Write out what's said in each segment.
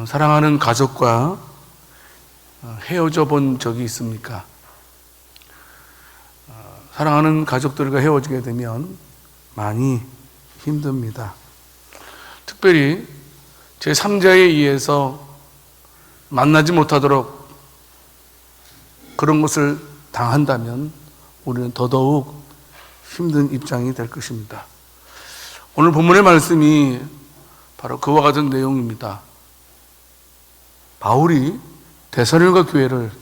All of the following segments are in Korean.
사랑하는 가족과 헤어져 본 적이 있습니까? 사랑하는 가족들과 헤어지게 되면 많이 힘듭니다. 특별히 제3자에 의해서 만나지 못하도록 그런 것을 당한다면 우리는 더더욱 힘든 입장이 될 것입니다. 오늘 본문의 말씀이 바로 그와 같은 내용입니다. 바울이 데살로니가 교회를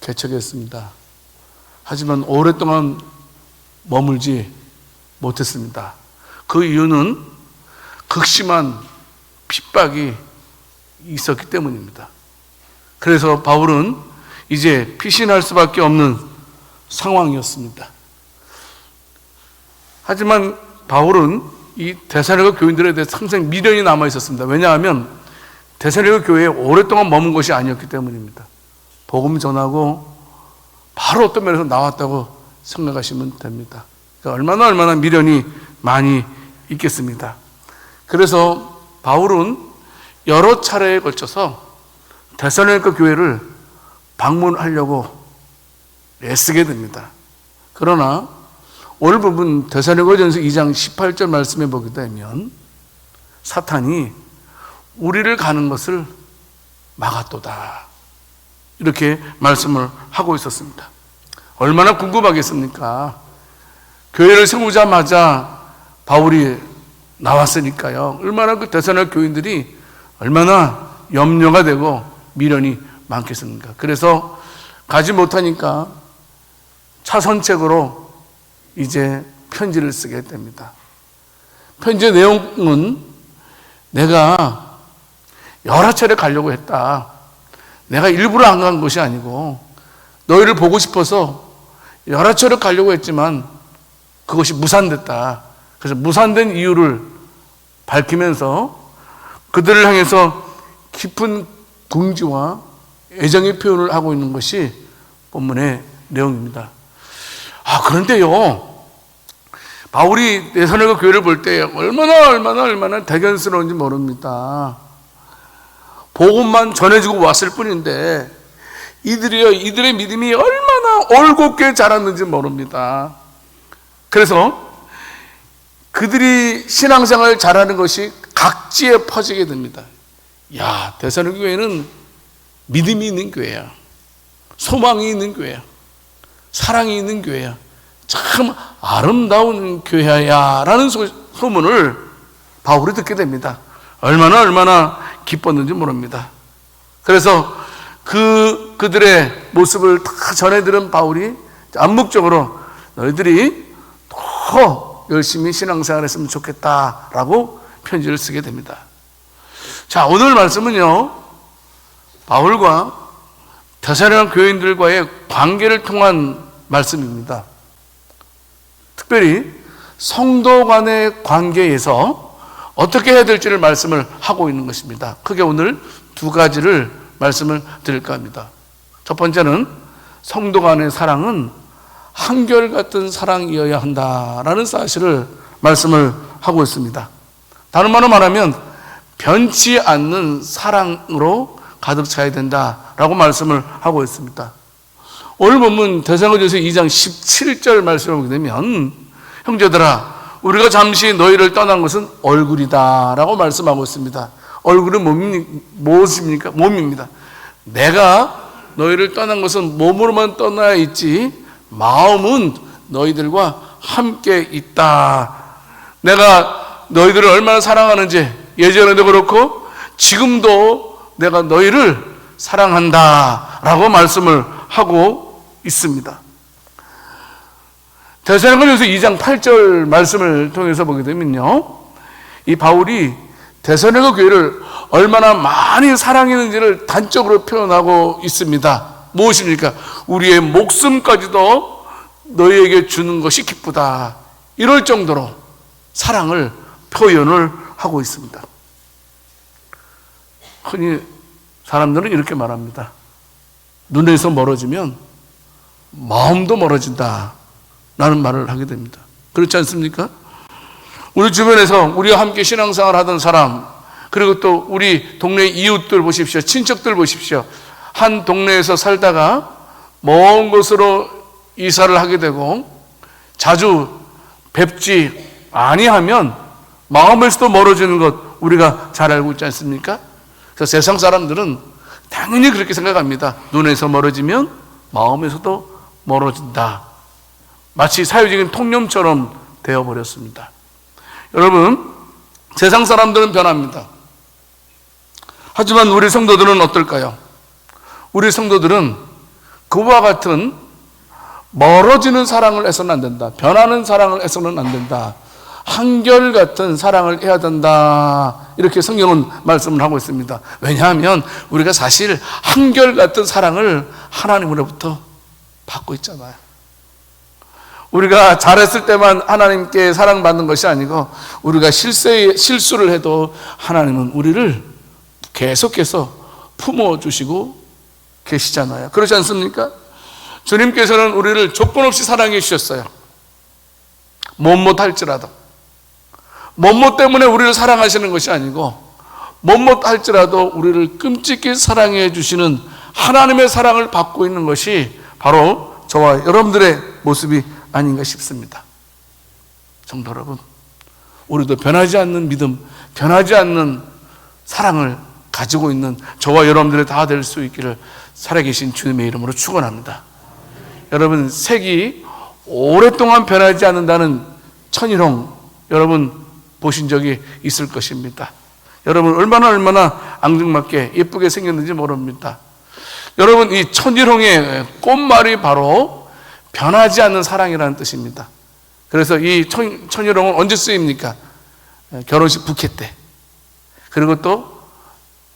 개척했습니다. 하지만 오랫동안 머물지 못했습니다. 그 이유는 극심한 핍박이 있었기 때문입니다. 그래서 바울은 이제 피신할 수밖에 없는 상황이었습니다. 하지만 바울은 이 데살로니가 교인들에 대해서 항상 미련이 남아 있었습니다. 왜냐하면 데살로니가 교회에 오랫동안 머문 것이 아니었기 때문입니다. 복음 전하고 바로 어떤 면에서 나왔다고 생각하시면 됩니다. 그러니까 얼마나 미련이 많이 있겠습니다. 그래서 바울은 여러 차례에 걸쳐서 데살로니가 교회를 방문하려고 애쓰게 됩니다. 그러나 오늘 부분 데살로니가전서 2장 18절 말씀에 보게 되면 사탄이 우리를 가는 것을 막았도다, 이렇게 말씀을 하고 있었습니다. 얼마나 궁금하겠습니까? 교회를 세우자마자 바울이 나왔으니까요. 얼마나 그 데살로니가 교인들이 얼마나 염려가 되고 미련이 많겠습니까? 그래서 가지 못하니까 차선책으로 이제 편지를 쓰게 됩니다. 편지의 내용은 내가 여러 차례 가려고 했다. 내가 일부러 안 간 것이 아니고 너희를 보고 싶어서 여러 차례 가려고 했지만 그것이 무산됐다. 그래서 무산된 이유를 밝히면서 그들을 향해서 깊은 긍지와 애정의 표현을 하고 있는 것이 본문의 내용입니다. 그런데요, 바울이 데살로니가 교회를 볼 때 얼마나 대견스러운지 모릅니다. 복음만 전해주고 왔을 뿐인데 이들의 믿음이 얼마나 올곧게 자랐는지 모릅니다. 그래서 그들이 신앙생활을 잘하는 것이 각지에 퍼지게 됩니다. 데살로니가 교회는 믿음이 있는 교회야, 소망이 있는 교회야, 사랑이 있는 교회야, 참 아름다운 교회야 라는 소문을 바울이 듣게 됩니다. 얼마나 기뻤는지 모릅니다. 그래서 그들의 모습을 다 전해 들은 바울이 암묵적으로 너희들이 더 열심히 신앙생활 했으면 좋겠다라고 편지를 쓰게 됩니다. 자, 오늘 말씀은요, 바울과 데살로니가 교인들과의 관계를 통한 말씀입니다. 특별히 성도 간의 관계에서 어떻게 해야 될지를 말씀을 하고 있는 것입니다. 크게 오늘 두 가지를 말씀을 드릴까 합니다. 첫 번째는 성도 간의 사랑은 한결같은 사랑이어야 한다라는 사실을 말씀을 하고 있습니다. 다른 말로 말하면 변치 않는 사랑으로 가득 차야 된다라고 말씀을 하고 있습니다. 오늘 본문 데살로니가전서 2장 17절 말씀을 보게 되면 형제들아, 우리가 잠시 너희를 떠난 것은 얼굴이다 라고 말씀하고 있습니다. 얼굴은 무엇입니까? 몸입니다. 내가 너희를 떠난 것은 몸으로만 떠나야 있지 마음은 너희들과 함께 있다. 내가 너희들을 얼마나 사랑하는지 예전에도 그렇고 지금도 내가 너희를 사랑한다 라고 말씀을 하고 있습니다. 데살로니가전서 2장 8절 말씀을 통해서 보게 되면요, 이 바울이 데살로니가 교회를 얼마나 많이 사랑했는지를 단적으로 표현하고 있습니다. 무엇입니까? 우리의 목숨까지도 너희에게 주는 것이 기쁘다. 이럴 정도로 사랑을 표현을 하고 있습니다. 흔히 사람들은 이렇게 말합니다. 눈에서 멀어지면 마음도 멀어진다 라는 말을 하게 됩니다. 그렇지 않습니까? 우리 주변에서 우리와 함께 신앙생활 하던 사람, 그리고 또 우리 동네 이웃들 보십시오. 친척들 보십시오. 한 동네에서 살다가 먼 곳으로 이사를 하게 되고 자주 뵙지 아니하면 마음에서도 멀어지는 것 우리가 잘 알고 있지 않습니까? 그래서 세상 사람들은 당연히 그렇게 생각합니다. 눈에서 멀어지면 마음에서도 멀어진다. 마치 사회적인 통념처럼 되어버렸습니다. 여러분, 세상 사람들은 변합니다. 하지만 우리 성도들은 어떨까요? 우리 성도들은 그와 같은 멀어지는 사랑을 해서는 안 된다. 변하는 사랑을 해서는 안 된다. 한결같은 사랑을 해야 된다. 이렇게 성경은 말씀을 하고 있습니다. 왜냐하면 우리가 사실 한결같은 사랑을 하나님으로부터 받고 있잖아요. 우리가 잘했을 때만 하나님께 사랑받는 것이 아니고 우리가 실수를 해도 하나님은 우리를 계속해서 품어주시고 계시잖아요. 그렇지 않습니까? 주님께서는 우리를 조건 없이 사랑해 주셨어요. 못할지라도. 못못 때문에 우리를 사랑하시는 것이 아니고 못할지라도 우리를 끔찍히 사랑해 주시는 하나님의 사랑을 받고 있는 것이 바로 저와 여러분들의 모습이 아닌가 싶습니다. 성도 여러분, 우리도 변하지 않는 믿음, 변하지 않는 사랑을 가지고 있는 저와 여러분들이 다 될 수 있기를 살아계신 주님의 이름으로 축원합니다. 여러분, 색이 오랫동안 변하지 않는다는 천일홍 여러분 보신 적이 있을 것입니다. 여러분 얼마나 앙증맞게 예쁘게 생겼는지 모릅니다. 여러분, 이 천일홍의 꽃말이 바로 변하지 않는 사랑이라는 뜻입니다. 그래서 이 천일홍은 언제 쓰입니까? 결혼식 부케 때. 그리고 또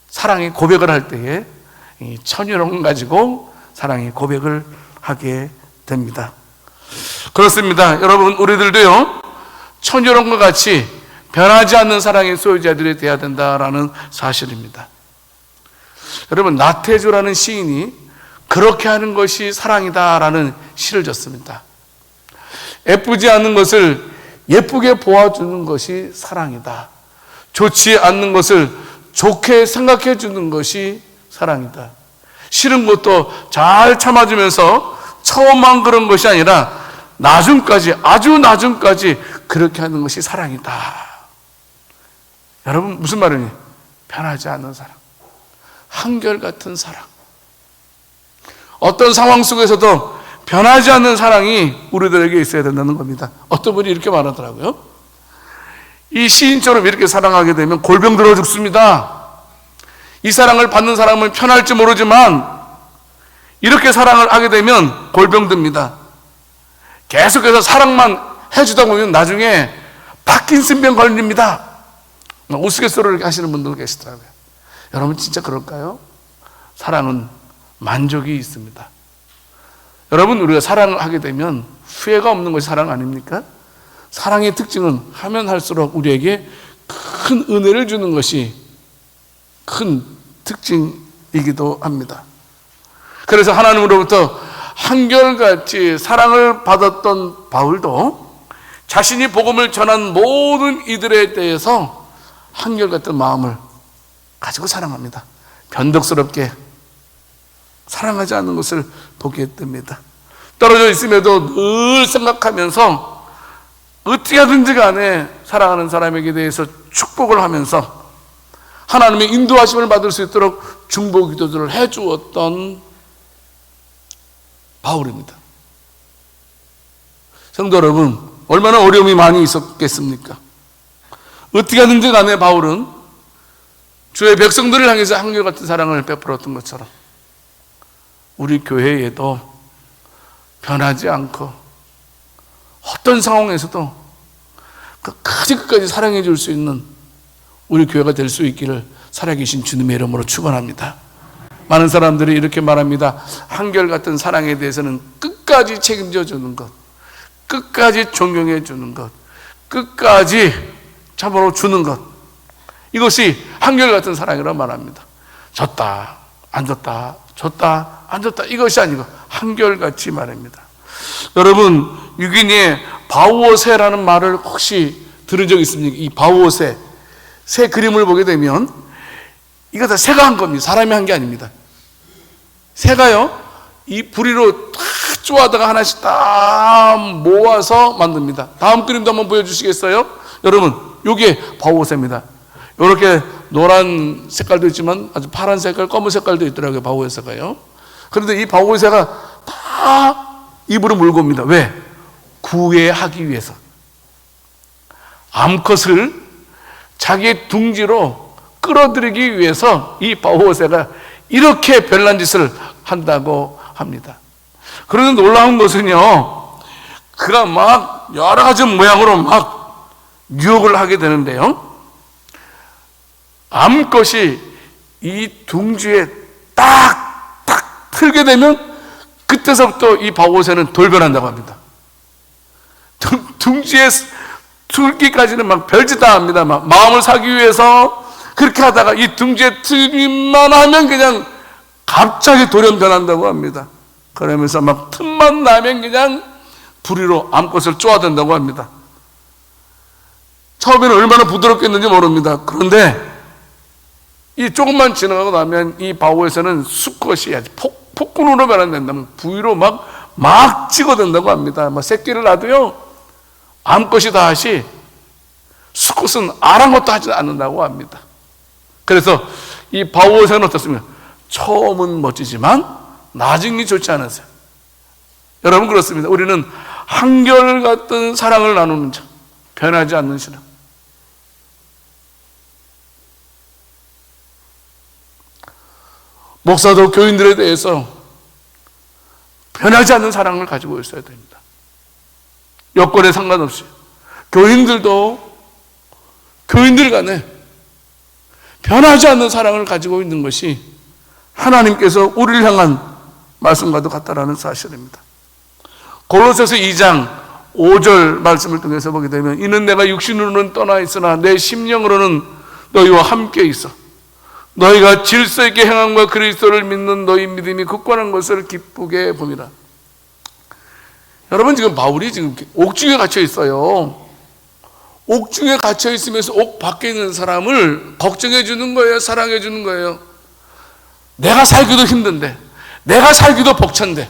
사랑의 고백을 할 때에 이 천일홍 가지고 사랑의 고백을 하게 됩니다. 그렇습니다. 여러분, 우리들도요 천일홍과 같이 변하지 않는 사랑의 소유자들이 되어야 된다라는 사실입니다. 여러분, 나태주라는 시인이 그렇게 하는 것이 사랑이다라는 시를 졌습니다. 예쁘지 않는 것을 예쁘게 보아주는 것이 사랑이다. 좋지 않는 것을 좋게 생각해 주는 것이 사랑이다. 싫은 것도 잘 참아주면서 처음만 그런 것이 아니라 나중까지, 아주 나중까지 그렇게 하는 것이 사랑이다. 여러분, 무슨 말이니? 변하지 않는 사랑, 한결같은 사랑. 어떤 상황 속에서도 변하지 않는 사랑이 우리들에게 있어야 된다는 겁니다. 어떤 분이 이렇게 말하더라고요. 이 시인처럼 이렇게 사랑하게 되면 골병 들어 죽습니다. 이 사랑을 받는 사람은 편할지 모르지만 이렇게 사랑을 하게 되면 골병 듭니다. 계속해서 사랑만 해주다 보면 나중에 파킨슨병 걸립니다. 우스갯소리를 하시는 분들 계시더라고요. 여러분, 진짜 그럴까요? 사랑은 만족이 있습니다. 여러분, 우리가 사랑을 하게 되면 후회가 없는 것이 사랑 아닙니까? 사랑의 특징은 하면 할수록 우리에게 큰 은혜를 주는 것이 큰 특징이기도 합니다. 그래서 하나님으로부터 한결같이 사랑을 받았던 바울도 자신이 복음을 전한 모든 이들에 대해서 한결같은 마음을 가지고 사랑합니다. 변덕스럽게 사랑하지 않는 것을 보게 됩니다. 떨어져 있음에도 늘 생각하면서 어떻게 하든지 간에 사랑하는 사람에게 대해서 축복을 하면서 하나님의 인도하심을 받을 수 있도록 중보 기도들을 해주었던 바울입니다. 성도 여러분, 얼마나 어려움이 많이 있었겠습니까? 어떻게 하든지 간에 바울은 주의 백성들을 향해서 한결같은 사랑을 베풀었던 것처럼 우리 교회에도 변하지 않고 어떤 상황에서도 끝까지 사랑해 줄 수 있는 우리 교회가 될 수 있기를 살아계신 주님의 이름으로 축원합니다. 많은 사람들이 이렇게 말합니다. 한결같은 사랑에 대해서는 끝까지 책임져 주는 것, 끝까지 존경해 주는 것, 끝까지 참으로 주는 것, 이것이 한결같은 사랑이라고 말합니다. 졌다, 안 졌다, 졌다, 안 졌다, 이것이 아니고 한결같이 말합니다. 여러분, 유기니의 바우오세라는 말을 혹시 들은 적 있습니까? 이 바우오세, 새 그림을 보게 되면 이거 다 새가 한 겁니다. 사람이 한 게 아닙니다. 새가요, 이 부리로 탁 쪼아다가 하나씩 딱 모아서 만듭니다. 다음 그림도 한번 보여주시겠어요? 여러분, 요게 바오새입니다. 이렇게 노란 색깔도 있지만 아주 파란 색깔, 검은 색깔도 있더라고요, 바오새가요. 그런데 이 바오새가 다 입으로 물고 옵니다. 왜? 구애하기 위해서. 암컷을 자기의 둥지로 끌어들이기 위해서 이 바오새가 이렇게 별난 짓을 한다고 합니다. 그런데 놀라운 것은요, 그가 막 여러 가지 모양으로 막 유혹을 하게 되는데요, 암컷이 이 둥지에 딱 틀게 되면 그때서부터 이 바오새는 돌변한다고 합니다. 둥지에 틀기까지는 막 별짓 다 합니다. 막 마음을 사기 위해서 그렇게 하다가 이 둥지에 틀기만 하면 그냥 갑자기 돌연변한다고 합니다. 그러면서 막 틈만 나면 그냥 부리로 암컷을 쪼아댄다고 합니다. 처음에는 얼마나 부드럽겠는지 모릅니다. 그런데 이 조금만 지나가고 나면 이 바오에서는 수컷이 아주 폭군으로 변환된다면 부위로 막 찍어댄다고 합니다. 막 새끼를 놔도요, 암컷이 다 하시, 수컷은 아랑것도 하지 않는다고 합니다. 그래서 이 바오새는 어떻습니까? 처음은 멋지지만 나중이 좋지 않으세요? 여러분, 그렇습니다. 우리는 한결같은 사랑을 나누는 자, 변하지 않는 신앙. 목사도 교인들에 대해서 변하지 않는 사랑을 가지고 있어야 됩니다. 여건에 상관없이 교인들도 교인들 간에 변하지 않는 사랑을 가지고 있는 것이 하나님께서 우리를 향한 말씀과도 같다라는 사실입니다. 골로새서 2장 5절 말씀을 통해서 보게 되면, 이는 내가 육신으로는 떠나 있으나 내 심령으로는 너희와 함께 있어 너희가 질서 있게 행함과 그리스도를 믿는 너희 믿음이 굳건한 것을 기쁘게 봄이라. 여러분, 지금 바울이 지금 옥중에 갇혀 있어요. 옥중에 갇혀 있으면서 옥 밖에 있는 사람을 걱정해 주는 거예요, 사랑해 주는 거예요. 내가 살기도 힘든데, 내가 살기도 벅찬데,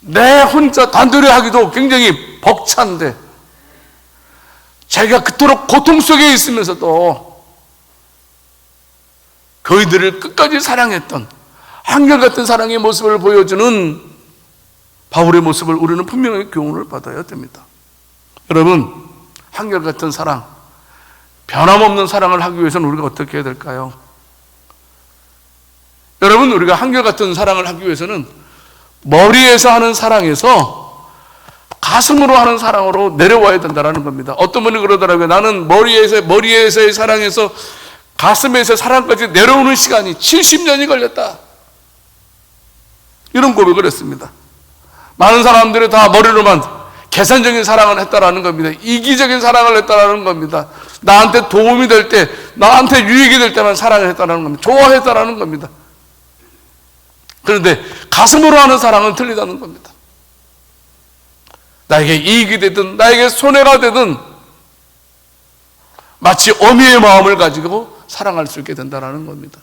내 혼자 단둘이 하기도 굉장히 벅찬데, 자기가 그토록 고통 속에 있으면서도 교인들을 끝까지 사랑했던 한결같은 사랑의 모습을 보여주는 바울의 모습을 우리는 분명히 교훈을 받아야 됩니다. 여러분, 한결같은 사랑, 변함없는 사랑을 하기 위해서는 우리가 어떻게 해야 될까요? 여러분, 우리가 한결같은 사랑을 하기 위해서는 머리에서 하는 사랑에서 가슴으로 하는 사랑으로 내려와야 된다는 겁니다. 어떤 분이 그러더라고요. 나는 머리에서의 사랑에서 가슴에서 사랑까지 내려오는 시간이 70년이 걸렸다, 이런 고백을 했습니다. 많은 사람들이 다 머리로만 계산적인 사랑을 했다라는 겁니다. 이기적인 사랑을 했다라는 겁니다. 나한테 도움이 될 때, 나한테 유익이 될 때만 사랑을 했다라는 겁니다. 좋아했다라는 겁니다. 그런데 가슴으로 하는 사랑은 틀리다는 겁니다. 나에게 이익이 되든 나에게 손해가 되든 마치 어미의 마음을 가지고 사랑할 수 있게 된다는 겁니다.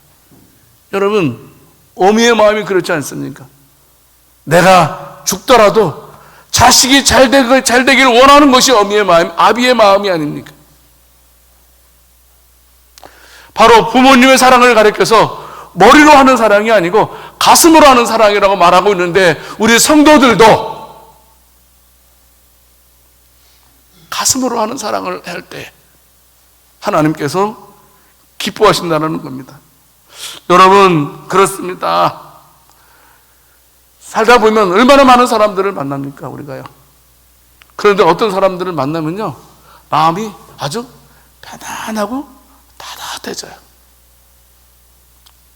여러분, 어미의 마음이 그렇지 않습니까? 내가 죽더라도 자식이 잘 되길 원하는 것이 어미의 마음, 아비의 마음이 아닙니까? 바로 부모님의 사랑을 가리켜서 머리로 하는 사랑이 아니고 가슴으로 하는 사랑이라고 말하고 있는데, 우리 성도들도 가슴으로 하는 사랑을 할 때 하나님께서 기뻐하신다는 겁니다. 여러분, 그렇습니다. 살다 보면 얼마나 많은 사람들을 만납니까, 우리가요. 그런데 어떤 사람들을 만나면요, 마음이 아주 편안하고 따뜻해져요.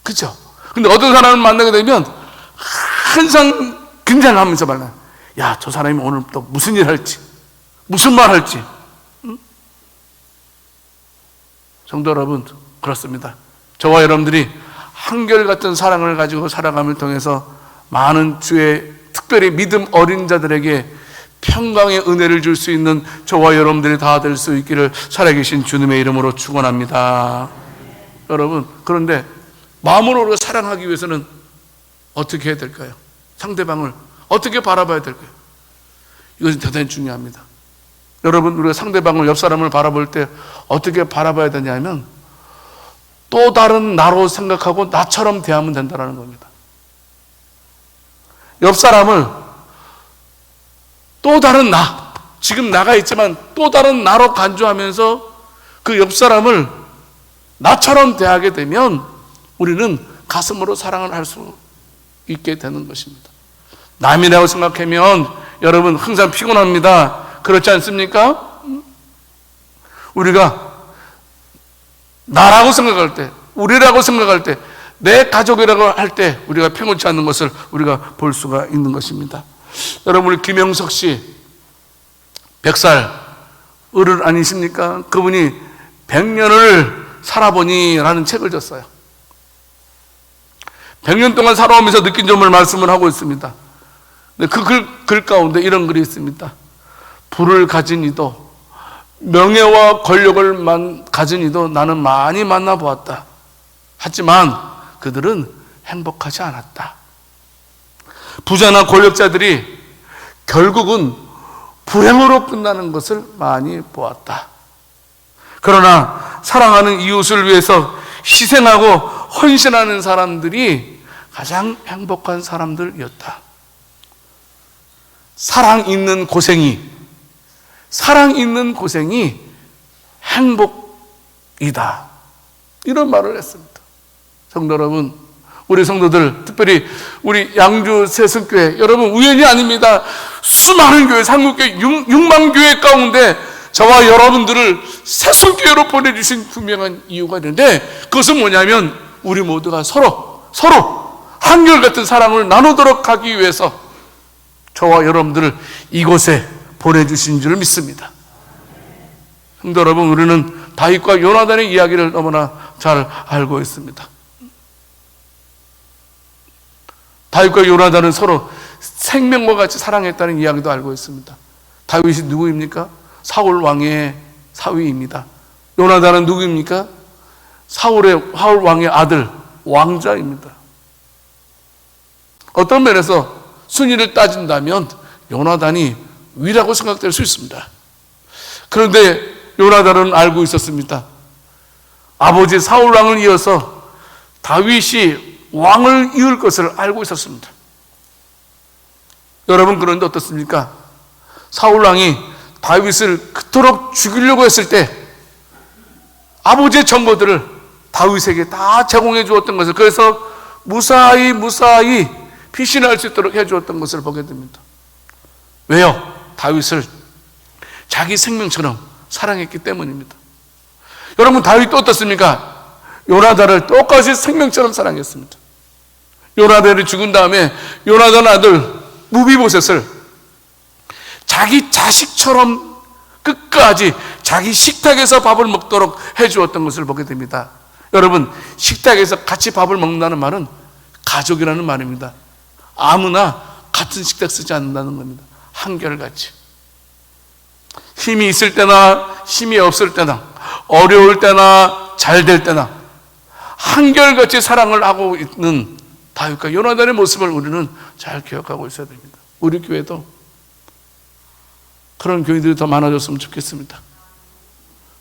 그렇죠? 근데 어떤 사람을 만나게 되면 항상 긴장하면서 말해요. 야, 저 사람이 오늘 또 무슨 일 할지, 무슨 말 할지. 응? 성도 여러분, 그렇습니다. 저와 여러분들이 한결같은 사랑을 가지고 살아감을 통해서 많은 주의, 특별히 믿음 어린 자들에게 평강의 은혜를 줄 수 있는 저와 여러분들이 다 될 수 있기를 살아계신 주님의 이름으로 축원합니다. 여러분, 그런데 마음으로 우리가 사랑하기 위해서는 어떻게 해야 될까요? 상대방을 어떻게 바라봐야 될까요? 이것은 대단히 중요합니다. 여러분, 우리가 상대방을, 옆 사람을 바라볼 때 어떻게 바라봐야 되냐면 또 다른 나로 생각하고 나처럼 대하면 된다는 겁니다. 옆 사람을 또 다른 나, 지금 나가 있지만 또 다른 나로 간주하면서 그 옆 사람을 나처럼 대하게 되면 우리는 가슴으로 사랑을 할 수 있게 되는 것입니다. 남이라고 생각하면 여러분 항상 피곤합니다. 그렇지 않습니까? 우리가 나라고 생각할 때, 우리라고 생각할 때, 내 가족이라고 할 때 우리가 평온치 않는 것을 우리가 볼 수가 있는 것입니다. 여러분, 우리 김영석 씨 100살 어른 아니십니까? 그분이 100년을 살아보니 라는 책을 졌어요. 100년 동안 살아오면서 느낀 점을 말씀을 하고 있습니다. 그 글 가운데 이런 글이 있습니다. 부를 가진 이도, 명예와 권력을 가진 이도 나는 많이 만나보았다. 하지만 그들은 행복하지 않았다. 부자나 권력자들이 결국은 불행으로 끝나는 것을 많이 보았다. 그러나 사랑하는 이웃을 위해서 희생하고 헌신하는 사람들이 가장 행복한 사람들이었다. 사랑 있는 고생이 행복이다. 이런 말을 했습니다. 성도 여러분, 우리 성도들, 특별히 우리 양주 새순교회, 여러분 우연이 아닙니다. 수많은 교회, 상국교회 6만 교회 가운데 저와 여러분들을 새순교회로 보내주신 분명한 이유가 있는데, 그것은 뭐냐면 우리 모두가 서로 한결같은 사랑을 나누도록 하기 위해서 저와 여러분들을 이곳에 보내주신 줄 믿습니다. 성도 여러분, 우리는 다윗과 요나단의 이야기를 너무나 잘 알고 있습니다. 다윗과 요나단은 서로 생명과 같이 사랑했다는 이야기도 알고 있습니다. 다윗이 누구입니까? 사울 왕의 사위입니다. 요나단은 누구입니까? 사울 왕의 아들, 왕자입니다. 어떤 면에서 순위를 따진다면 요나단이 위라고 생각될 수 있습니다. 그런데 요나단은 알고 있었습니다. 아버지 사울 왕을 이어서 다윗이 왕을 이을 것을 알고 있었습니다. 여러분, 그런데 어떻습니까? 사울 왕이 다윗을 그토록 죽이려고 했을 때 아버지의 정보들을 다윗에게 다 제공해 주었던 것을, 그래서 무사히 피신할 수 있도록 해 주었던 것을 보게 됩니다. 왜요? 다윗을 자기 생명처럼 사랑했기 때문입니다. 여러분, 다윗도 어떻습니까? 요나단을 똑같이 생명처럼 사랑했습니다. 요나단이 죽은 다음에 요나단 아들 무비보셋을 자기 자식처럼 끝까지 자기 식탁에서 밥을 먹도록 해주었던 것을 보게 됩니다. 여러분, 식탁에서 같이 밥을 먹는다는 말은 가족이라는 말입니다. 아무나 같은 식탁 쓰지 않는다는 겁니다. 한결같이. 힘이 있을 때나 힘이 없을 때나 어려울 때나 잘 될 때나 한결같이 사랑을 하고 있는 다윗과 요나단의 모습을 우리는 잘 기억하고 있어야 됩니다. 우리 교회도 그런 교인들이 더 많아졌으면 좋겠습니다.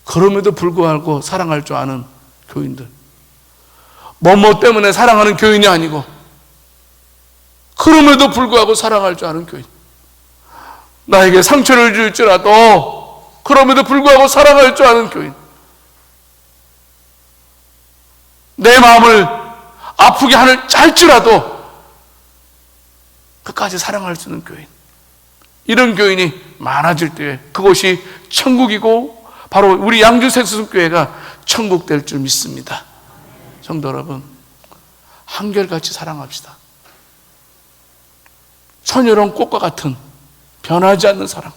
그럼에도 불구하고 사랑할 줄 아는 교인들, 뭐뭐 때문에 사랑하는 교인이 아니고 그럼에도 불구하고 사랑할 줄 아는 교인, 나에게 상처를 줄지라도 그럼에도 불구하고 사랑할 줄 아는 교인, 내 마음을 아프게 할지라도 끝까지 사랑할 수 있는 교인, 이런 교인이 많아질 때 그것이 천국이고 바로 우리 양주 새순교회가 천국 될 줄 믿습니다. 성도 여러분, 한결같이 사랑합시다. 선녀로운 꽃과 같은 변하지 않는 사랑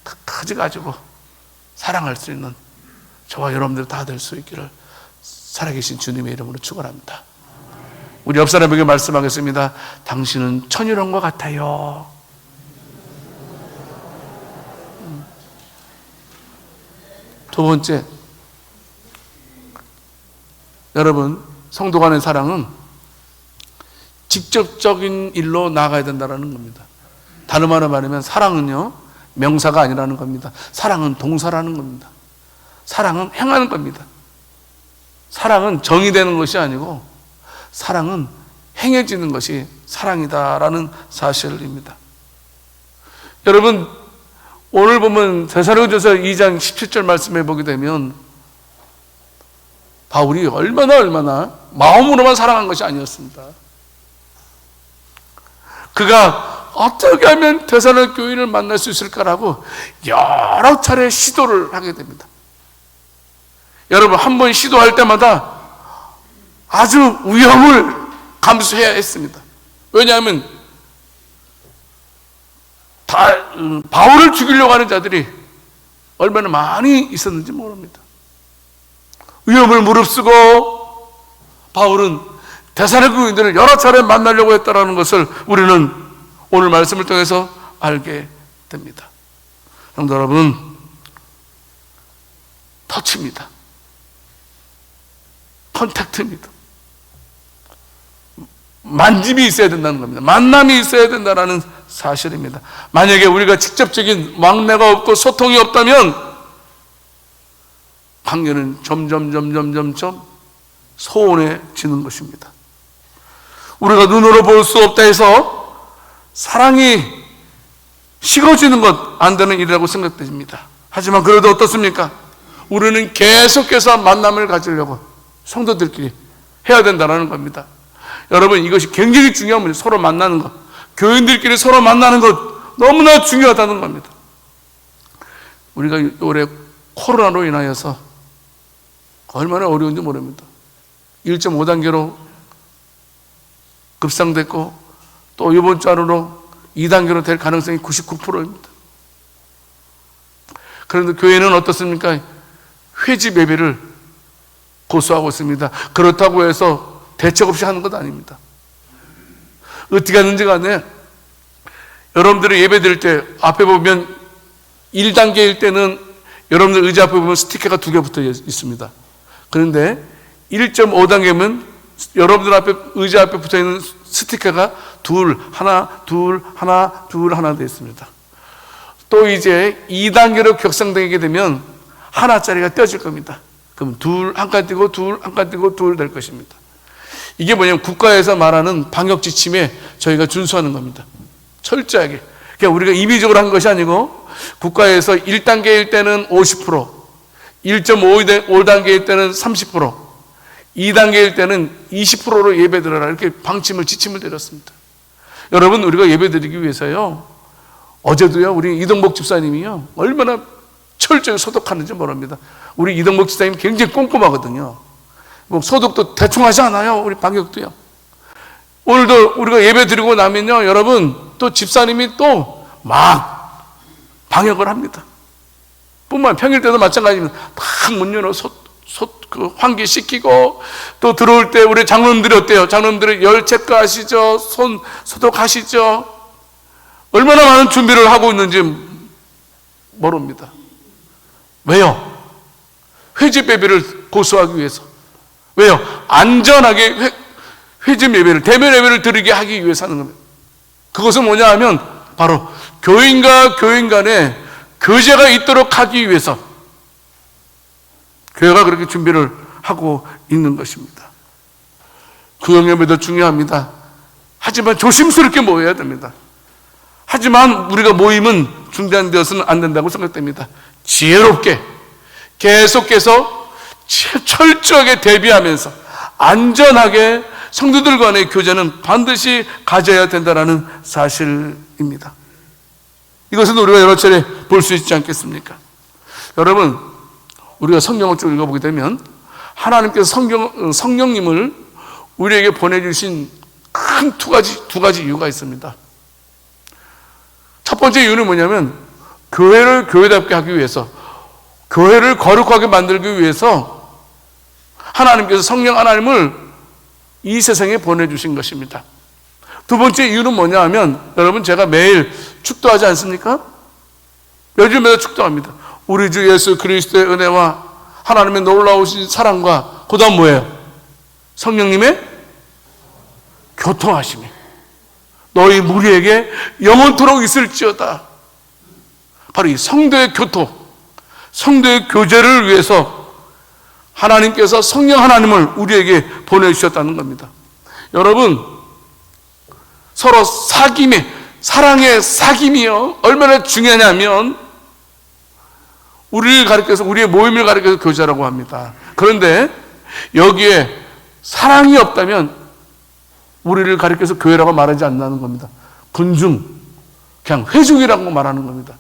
끝까지 가지고 사랑할 수 있는 저와 여러분들 다 될 수 있기를 살아계신 주님의 이름으로 축원합니다. 우리 옆 사람에게 말씀하겠습니다. 당신은 천일원과 같아요. 두 번째, 여러분, 성도 간의 사랑은 직접적인 일로 나아가야 된다는 겁니다. 다른 말로 말하면 사랑은요, 명사가 아니라는 겁니다. 사랑은 동사라는 겁니다. 사랑은 행하는 겁니다. 사랑은 정의되는 것이 아니고 사랑은 행해지는 것이 사랑이다라는 사실입니다. 여러분, 오늘 보면 데살로니가전서 2장 17절 말씀해 보게 되면 바울이 얼마나 마음으로만 사랑한 것이 아니었습니다. 그가 어떻게 하면 데살로니가 교인을 만날 수 있을까라고 여러 차례 시도를 하게 됩니다. 여러분, 한 번 시도할 때마다 아주 위험을 감수해야 했습니다. 왜냐하면 바울을 죽이려고 하는 자들이 얼마나 많이 있었는지 모릅니다. 위험을 무릅쓰고 바울은 데살로니가 교인들을 여러 차례 만나려고 했다는 것을 우리는 오늘 말씀을 통해서 알게 됩니다. 성도 여러분, 터치입니다. 컨택트입니다. 만짐이 있어야 된다는 겁니다. 만남이 있어야 된다는 사실입니다. 만약에 우리가 직접적인 왕래가 없고 소통이 없다면 관계는 점점 소원해지는 것입니다. 우리가 눈으로 볼 수 없다 해서 사랑이 식어지는 것 안 되는 일이라고 생각됩니다. 하지만 그래도 어떻습니까? 우리는 계속해서 만남을 가지려고 성도들끼리 해야 된다는 겁니다. 여러분, 이것이 굉장히 중요한 문제. 서로 만나는 것, 교인들끼리 서로 만나는 것 너무나 중요하다는 겁니다. 우리가 올해 코로나로 인하여서 얼마나 어려운지 모릅니다. 1.5단계로 급상됐고 또 이번 주 안으로 2단계로 될 가능성이 99%입니다. 그런데 교회는 어떻습니까? 회집 예배를 고수하고 있습니다. 그렇다고 해서 대책 없이 하는 것 아닙니다. 어떻게 하는지 간에 여러분들이 예배 드릴 때 앞에 보면 1단계일 때는 여러분들 의자 앞에 보면 스티커가 2개 붙어 있습니다. 그런데 1.5단계면 여러분들 앞에 의자 앞에 붙어 있는 스티커가 하나 되어 있습니다. 또 이제 2단계로 격상되게 되면 하나짜리가 떼어질 겁니다. 그럼 한 칸 띄고 한 칸 띄고 될 것입니다. 이게 뭐냐면 국가에서 말하는 방역 지침에 저희가 준수하는 겁니다. 철저하게. 그러니까 우리가 임의적으로 한 것이 아니고 국가에서 1단계일 때는 50%, 1.5단계일 때는 30%, 2단계일 때는 20%로 예배드려라, 이렇게 지침을 내렸습니다. 여러분, 우리가 예배드리기 위해서요, 어제도요, 우리 이동복 집사님이요, 얼마나 철저히 소독하는지 모릅니다. 우리 이동복 집사님 굉장히 꼼꼼하거든요. 뭐 소독도 대충 하지 않아요. 우리 방역도요. 오늘도 우리가 예배 드리고 나면요, 여러분, 또 집사님이 또 막 방역을 합니다. 뿐만 평일 때도 마찬가지입니다. 딱 문 열어 환기시키고, 또 들어올 때 우리 장로님들이 어때요? 장로님들이 열 체크하시죠? 손 소독하시죠? 얼마나 많은 준비를 하고 있는지 모릅니다. 왜요? 회집 예배를 고수하기 위해서. 왜요? 안전하게 회집 예배를, 대면 예배를 드리게 하기 위해서 하는 겁니다. 그것은 뭐냐 하면 바로 교인과 교인 간에 교제가 있도록 하기 위해서 교회가 그렇게 준비를 하고 있는 것입니다. 구역 예배도 중요합니다. 하지만 조심스럽게 모여야 됩니다. 하지만 우리가 모임은 중단되어서는 안 된다고 생각됩니다. 지혜롭게 계속해서 철저하게 대비하면서 안전하게 성도들 간의 교제는 반드시 가져야 된다는 사실입니다. 이것은 우리가 여러 차례 볼 수 있지 않겠습니까? 여러분, 우리가 성경을 쭉 읽어보게 되면 하나님께서 성령님을 우리에게 보내주신 큰 두 가지 이유가 있습니다. 첫 번째 이유는 뭐냐면 교회를 교회답게 하기 위해서, 교회를 거룩하게 만들기 위해서 하나님께서 성령 하나님을 이 세상에 보내주신 것입니다. 두 번째 이유는 뭐냐 하면, 여러분, 제가 매일 축도하지 않습니까? 요즘에도 축도합니다. 우리 주 예수 그리스도의 은혜와 하나님의 놀라우신 사랑과 그 다음 뭐예요? 성령님의 교통하심이 너희 무리에게 영원토록 있을지어다. 바로 이 성도의 교통, 성도의 교제를 위해서 하나님께서 성령 하나님을 우리에게 보내주셨다는 겁니다. 여러분, 서로 사랑의 사귐이요 얼마나 중요하냐면 우리를 가리켜서, 우리의 모임을 가리켜서 교제라고 합니다. 그런데 여기에 사랑이 없다면 우리를 가리켜서 교회라고 말하지 않는다는 겁니다. 군중, 그냥 회중이라고 말하는 겁니다.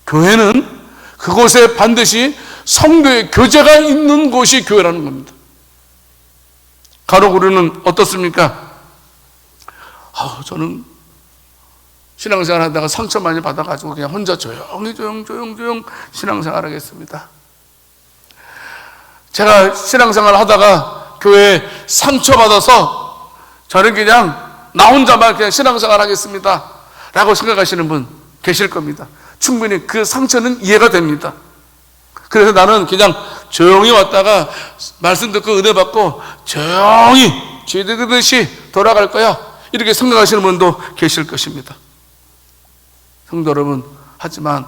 교회는 그곳에 반드시 성도의 교제가 있는 곳이 교회라는 겁니다. 간혹 우리는 어떻습니까? 저는 신앙생활 하다가 상처 많이 받아가지고 그냥 혼자 조용 신앙생활 하겠습니다. 제가 신앙생활 하다가 교회에 상처받아서 저는 그냥 나 혼자만 그냥 신앙생활 하겠습니다 라고 생각하시는 분 계실 겁니다. 충분히 그 상처는 이해가 됩니다. 그래서 나는 그냥 조용히 왔다가 말씀 듣고 은혜 받고 조용히 죄되듯이 돌아갈 거야, 이렇게 생각하시는 분도 계실 것입니다. 성도 여러분, 하지만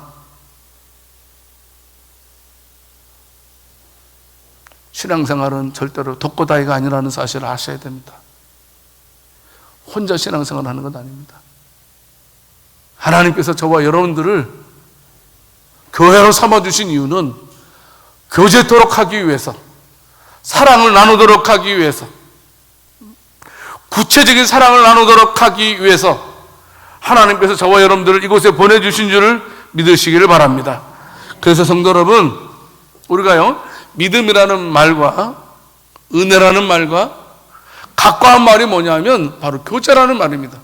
신앙생활은 절대로 독고다이가 아니라는 사실을 아셔야 됩니다. 혼자 신앙생활을 하는 건 아닙니다. 하나님께서 저와 여러분들을 교회로 삼아주신 이유는 교제토록 하기 위해서, 사랑을 나누도록 하기 위해서, 구체적인 사랑을 나누도록 하기 위해서 하나님께서 저와 여러분들을 이곳에 보내주신 줄을 믿으시기를 바랍니다. 그래서 성도 여러분, 우리가요 믿음이라는 말과 은혜라는 말과 가까운 말이 뭐냐면 바로 교제라는 말입니다.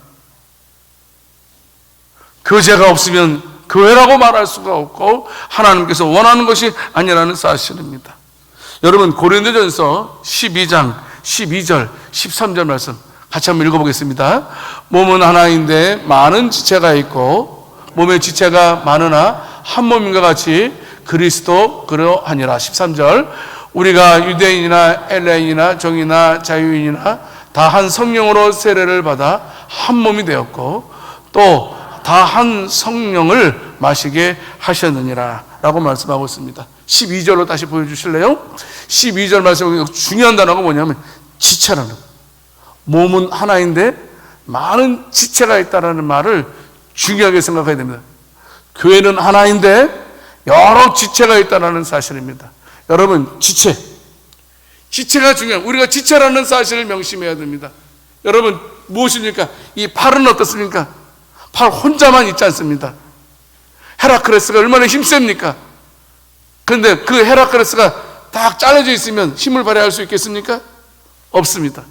교제가 없으면 교회라고 말할 수가 없고 하나님께서 원하는 것이 아니라는 사실입니다. 여러분, 고린도전서 12장 12절 13절 말씀 같이 한번 읽어보겠습니다. 몸은 하나인데 많은 지체가 있고 몸의 지체가 많으나 한 몸인과 같이 그리스도 그러하니라. 13절, 우리가 유대인이나 헬라인이나 종이나 자유인이나 다 한 성령으로 세례를 받아 한 몸이 되었고 또 다 한 성령을 마시게 하셨느니라 라고 말씀하고 있습니다. 12절로 다시 보여주실래요? 12절 말씀 중요한 단어가 뭐냐면 지체라는 거. 몸은 하나인데 많은 지체가 있다는 말을 중요하게 생각해야 됩니다. 교회는 하나인데 여러 지체가 있다는 사실입니다. 여러분, 지체가 중요해요. 우리가 지체라는 사실을 명심해야 됩니다. 여러분, 무엇입니까? 이 팔은 어떻습니까? 팔 혼자만 있지 않습니다. 헤라클레스가 얼마나 힘셉니까? 그런데 그 헤라클레스가 딱 잘라져 있으면 힘을 발휘할 수 있겠습니까? 없습니다.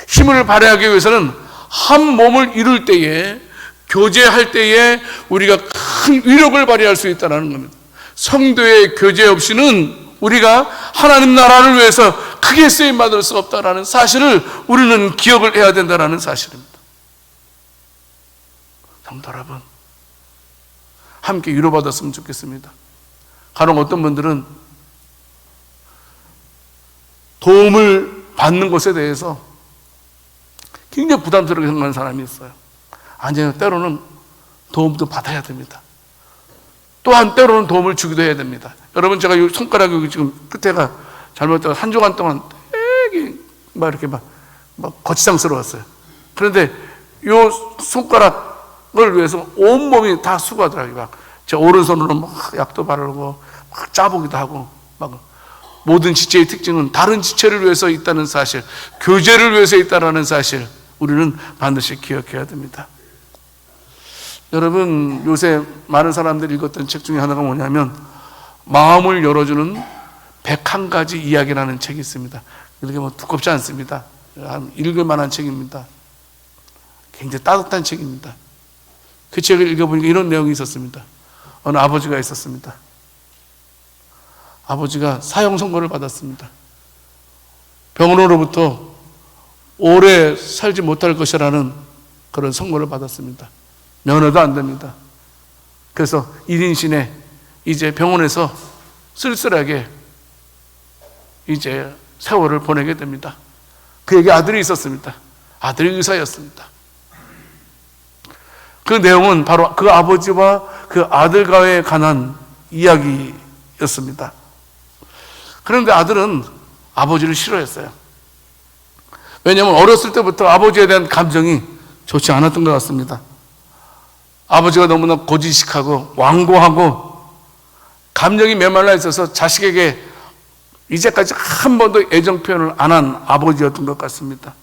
힘을 발휘하기 위해서는 한 몸을 이룰 때에, 교제할 때에 우리가 큰 위력을 발휘할 수 있다는 겁니다. 성도의 교제 없이는 우리가 하나님 나라를 위해서 크게 쓰임받을 수 없다는 사실을 우리는 기억을 해야 된다는 사실입니다. 성도 여러분, 함께 위로받았으면 좋겠습니다. 간혹 어떤 분들은 도움을 받는 것에 대해서 굉장히 부담스럽게 생각하는 사람이 있어요. 아니요, 때로는 도움도 받아야 됩니다. 또한 때로는 도움을 주기도 해야 됩니다. 여러분, 제가 이 손가락 여기 지금 끝에가 잘못되고 한 주간 동안 되게 막 이렇게 막 거치장스러웠어요. 그런데 이 손가락을 위해서 온몸이 다 수고하더라고요. 제 오른손으로 막 약도 바르고 막 짜보기도 하고, 막 모든 지체의 특징은 다른 지체를 위해서 있다는 사실, 교제를 위해서 있다는 사실, 우리는 반드시 기억해야 됩니다. 여러분, 요새 많은 사람들이 읽었던 책 중에 하나가 뭐냐면 마음을 열어주는 101가지 이야기라는 책이 있습니다. 이렇게 두껍지 않습니다. 읽을 만한 책입니다. 굉장히 따뜻한 책입니다. 그 책을 읽어보니까 이런 내용이 있었습니다. 어느 아버지가 있었습니다. 아버지가 사형 선고를 받았습니다. 병원으로부터 오래 살지 못할 것이라는 그런 선고를 받았습니다. 면허도 안 됩니다. 그래서 1인신에 이제 병원에서 쓸쓸하게 이제 세월을 보내게 됩니다. 그에게 아들이 있었습니다. 아들이 의사였습니다. 그 내용은 바로 그 아버지와 그 아들과에 관한 이야기였습니다. 그런데 아들은 아버지를 싫어했어요. 왜냐하면 어렸을 때부터 아버지에 대한 감정이 좋지 않았던 것 같습니다. 아버지가 너무나 고지식하고 완고하고 감정이 메말라 있어서 자식에게 이제까지 한 번도 애정 표현을 안 한 아버지였던 것 같습니다.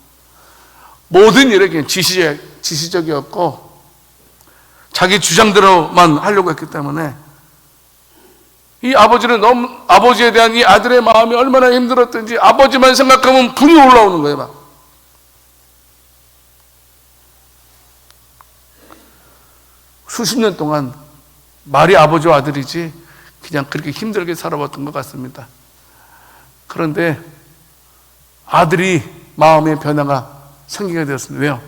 모든 일에 그냥 지시적이었고 자기 주장대로만 하려고 했기 때문에 이 아버지는 너무 아버지에 대한 이 아들의 마음이 얼마나 힘들었든지 아버지만 생각하면 분이 올라오는 거예요. 막. 수십 년 동안 말이 아버지와 아들이지 그냥 그렇게 힘들게 살아왔던 것 같습니다. 그런데 아들이 마음의 변화가 생기게 되었습니다. 왜요?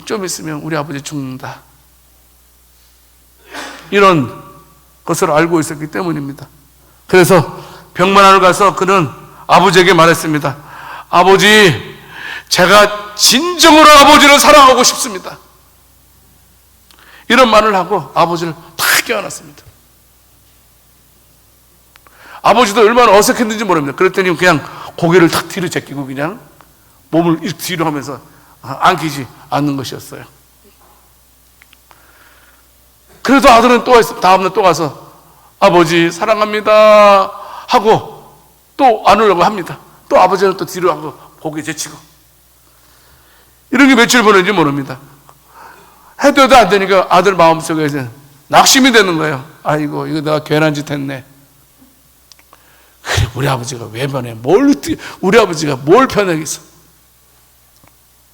좀 있으면 우리 아버지 죽는다. 이런 것을 알고 있었기 때문입니다. 그래서 병문안을 가서 그는 아버지에게 말했습니다. 아버지, 제가 진정으로 아버지를 사랑하고 싶습니다. 이런 말을 하고 아버지를 탁 껴안았습니다. 아버지도 얼마나 어색했는지 모릅니다. 그랬더니 그냥 고개를 탁 뒤로 제끼고 그냥 몸을 이렇게 뒤로 하면서 안기지 않는 것이었어요. 그래도 아들은 다음날 또 가서 아버지 사랑합니다 하고 또 안으려고 합니다. 또 아버지는 또 뒤로 하고 고개 제치고 이런 게 며칠 보낸지 모릅니다. 해도 안 되니까 아들 마음속에 낙심이 되는 거예요. 아이고 이거 내가 괜한 짓 했네. 그래 우리 아버지가 왜 변해? 우리 아버지가 뭘 변하겠어?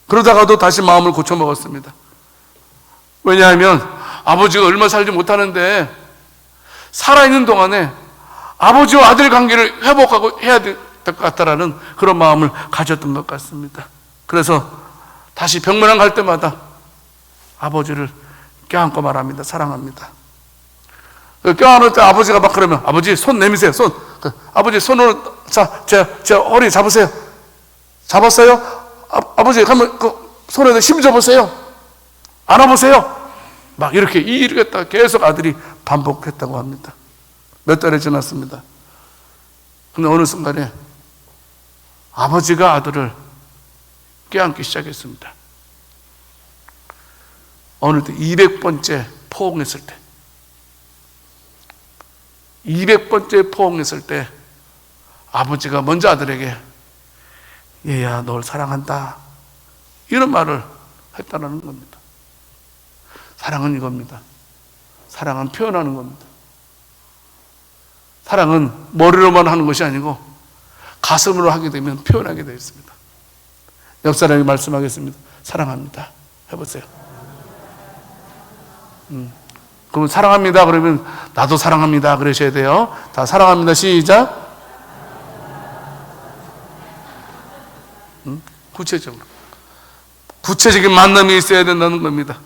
그러다가도 다시 마음을 고쳐먹었습니다. 왜냐하면 아버지가 얼마 살지 못하는데 살아있는 동안에 아버지와 아들 관계를 회복하고 해야 될 것 같다라는 그런 마음을 가졌던 것 같습니다. 그래서 다시 병문안 갈 때마다 아버지를 껴안고 말합니다. 사랑합니다. 껴안을 때 아버지가 막 그러면 아버지 손 내미세요. 손. 아버지 손으로 제 허리 잡으세요. 잡았어요? 아버지 한번 손에다 힘 줘보세요. 안아보세요. 막 이렇게 이러겠다 계속 아들이 반복했다고 합니다. 몇 달이 지났습니다. 근데 어느 순간에 아버지가 아들을 껴안기 시작했습니다. 어느 때 200번째 포옹했을 때 200번째 포옹했을 때 아버지가 먼저 아들에게 얘야 널 사랑한다 이런 말을 했다는 겁니다. 사랑은 이겁니다. 사랑은 표현하는 겁니다. 사랑은 머리로만 하는 것이 아니고 가슴으로 하게 되면 표현하게 되어 있습니다. 옆 사람이 말씀하겠습니다. 사랑합니다. 해보세요. 그러면 사랑합니다 그러면 나도 사랑합니다 그러셔야 돼요. 다 사랑합니다 시작. 구체적으로 구체적인 만남이 있어야 된다는 겁니다.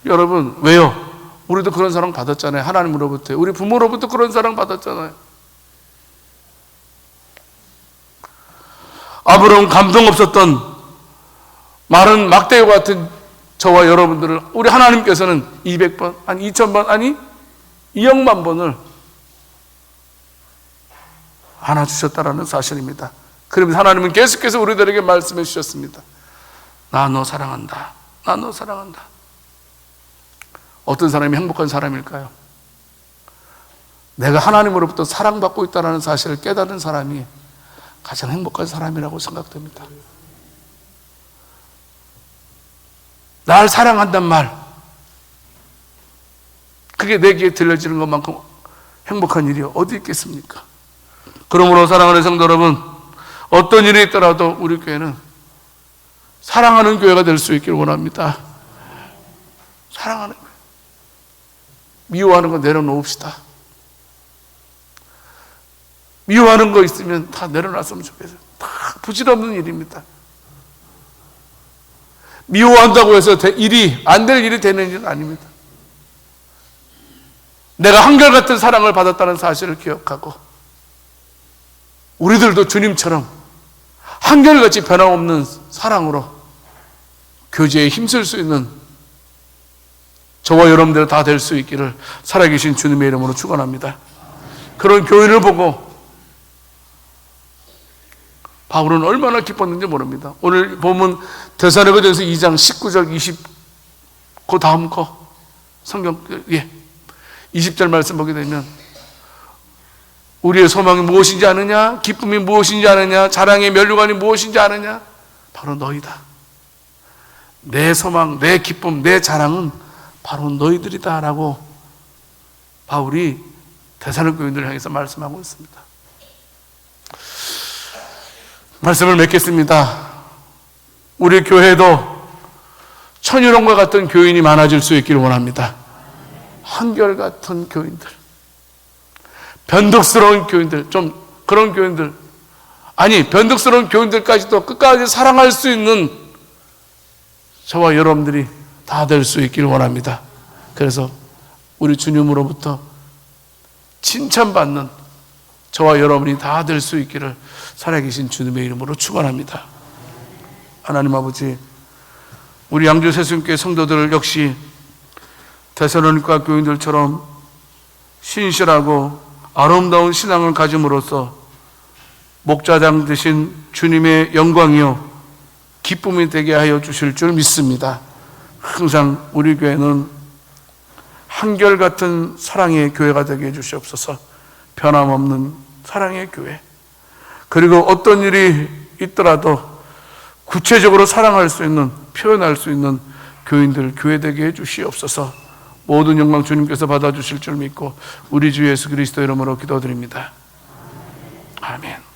여러분 왜요? 우리도 그런 사랑 받았잖아요. 하나님으로부터 우리 부모로부터 그런 사랑 받았잖아요. 아무런 감동 없었던 마른 막대기 같은 저와 여러분들을 우리 하나님께서는 200번, 아니 2000번, 아니 2억만 번을 안아주셨다라는 사실입니다. 그러면서 하나님은 계속해서 우리들에게 말씀해 주셨습니다. 나 너 사랑한다. 나 너 사랑한다. 어떤 사람이 행복한 사람일까요? 내가 하나님으로부터 사랑받고 있다는 사실을 깨달은 사람이 가장 행복한 사람이라고 생각됩니다. 날 사랑한단 말, 그게 내 귀에 들려지는 것만큼 행복한 일이 어디 있겠습니까? 그러므로 사랑하는 성도 여러분, 어떤 일이 있더라도 우리 교회는 사랑하는 교회가 될 수 있기를 원합니다. 사랑하는 교회. 미워하는 거 내려놓읍시다. 미워하는 거 있으면 다 내려놨으면 좋겠어요. 다 부질없는 일입니다. 미워한다고 해서 일이 안 될 일이 되는 일은 아닙니다. 내가 한결같은 사랑을 받았다는 사실을 기억하고 우리들도 주님처럼 한결같이 변함없는 사랑으로 교제에 힘쓸 수 있는 저와 여러분들 다 될 수 있기를 살아계신 주님의 이름으로 축원합니다. 그런 교회를 보고 바울은 얼마나 기뻤는지 모릅니다. 오늘 보면 데살로니가전서 2장 19절 20 그 다음 거 성경 20절 말씀 보게 되면 우리의 소망이 무엇인지 아느냐? 기쁨이 무엇인지 아느냐? 자랑의 면류관이 무엇인지 아느냐? 바로 너희다. 내 소망, 내 기쁨, 내 자랑은 바로 너희들이다 라고 바울이 데살로니가 교인들을 향해서 말씀하고 있습니다. 말씀을 맺겠습니다. 우리 교회도 천유론과 같은 교인이 많아질 수 있기를 원합니다. 한결같은 교인들, 변덕스러운 교인들, 좀 그런 교인들, 아니 변덕스러운 교인들까지도 끝까지 사랑할 수 있는 저와 여러분들이 다 될 수 있기를 원합니다. 그래서 우리 주님으로부터 칭찬받는 저와 여러분이 다 될 수 있기를 살아계신 주님의 이름으로 축원합니다. 하나님 아버지, 우리 양주 새순교회 성도들 역시 데살로니가 교인들처럼 신실하고 아름다운 신앙을 가짐으로써 목자장 되신 주님의 영광이요 기쁨이 되게 하여 주실 줄 믿습니다. 항상 우리 교회는 한결같은 사랑의 교회가 되게 해주시옵소서. 변함없는 사랑의 교회, 그리고 어떤 일이 있더라도 구체적으로 사랑할 수 있는, 표현할 수 있는 교인들, 교회 되게 해주시옵소서. 모든 영광 주님께서 받아주실 줄 믿고 우리 주 예수 그리스도 이름으로 기도드립니다. 아멘.